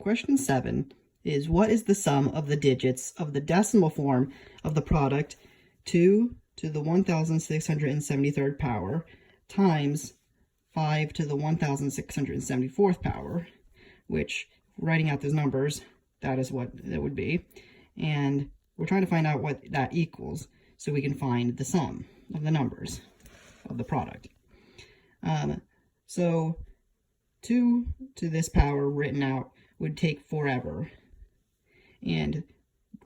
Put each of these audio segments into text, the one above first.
question 7 is, what is the sum of the digits of the decimal form of the product 2 to the 1673rd power times 5 to the 1674th power, which, writing out those numbers, that is what it would be. And we're trying to find out what that equals so we can find the sum of the numbers of the product. So 2 to this power written out would take forever. And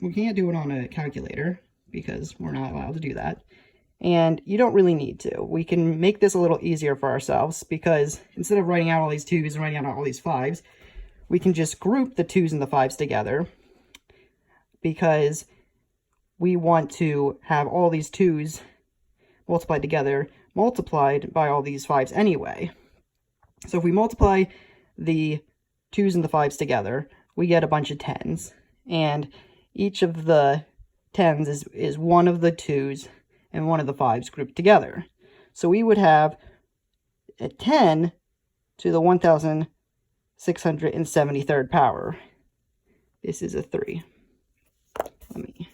we can't do it on a calculator because we're not allowed to do that. And you don't really need to. We can make this a little easier for ourselves because instead of writing out all these 2's and writing out all these 5's, we can just group the 2's and the 5's together because we want to have all these 2's multiplied together, multiplied by all these 5's anyway. So if we multiply the 2's and the 5's together, we get a bunch of 10's. And each of the 10's is one of the 2's and one of the 5's grouped together. So we would have a 10 to the 1673rd power. This is a 3. Let me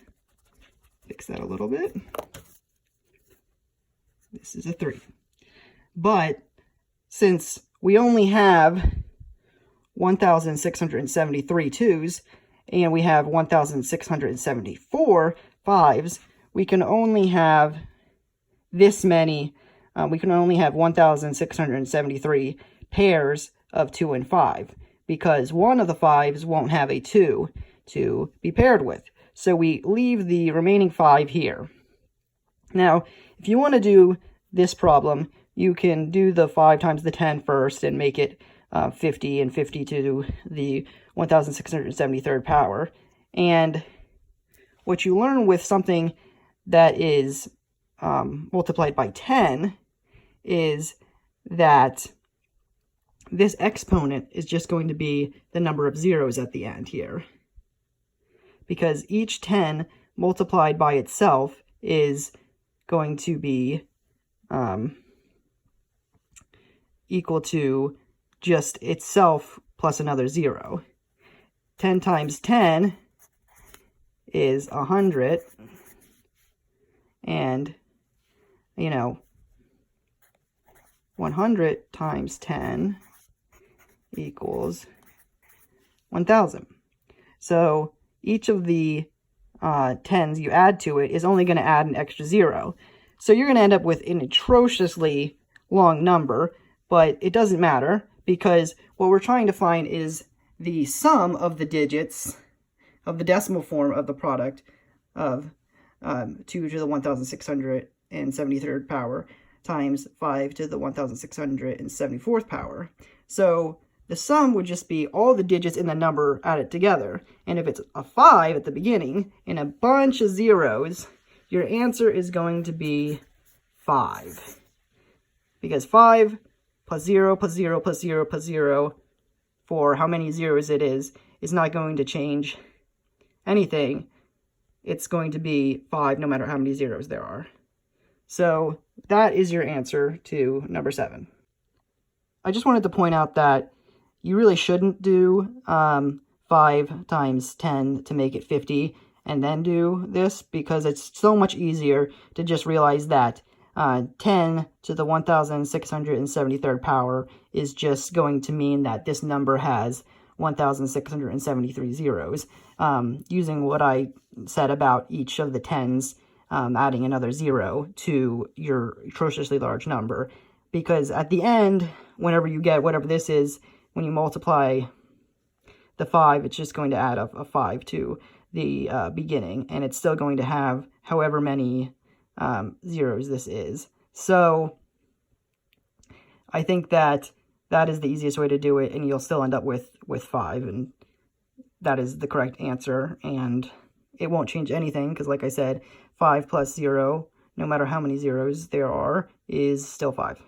fix that a little bit. This is a 3. But since we only have 1673 2's and we have 1674 5's, we can only have this many, we can only have 1673 pairs of 2 and 5 because one of the 5's won't have a 2 to be paired with. So we leave the remaining 5 here. Now, if you want to do this problem, you can do the 5 times the 10 first and make it 50 and 50 to the 1673rd power. And what you learn with something that is multiplied by 10 is that this exponent is just going to be the number of zeros at the end here. Because each 10 multiplied by itself is going to be equal to just itself plus another 0. 10 times 10 is 100, and, 100 times 10 equals 1,000. So each of the 10's you add to it is only going to add an extra 0. So you're going to end up with an atrociously long number, but it doesn't matter because what we're trying to find is the sum of the digits of the decimal form of the product of 2 to the 1673rd power times 5 to the 1674th power. So the sum would just be all the digits in the number added together. And if it's a 5 at the beginning and a bunch of zeros, your answer is going to be 5. Because 5 plus 0 plus 0 plus 0 plus 0 for how many zeros it is not going to change anything. It's going to be 5 no matter how many zeros there are. So that is your answer to number 7. I just wanted to point out that you really shouldn't do 5 times 10 to make it 50 and then do this, because it's so much easier to just realize that 10 to the 1673rd power is just going to mean that this number has 1673 zeros. Using what I said about each of the 10's adding another 0 to your atrociously large number. Because at the end, whenever you get whatever this is, when you multiply the 5, it's just going to add a 5 to the beginning, and it's still going to have however many zeros this is. So I think that is the easiest way to do it, and you'll still end up with 5, and that is the correct answer, and it won't change anything, because like I said, 5 plus 0, no matter how many zeros there are, is still 5.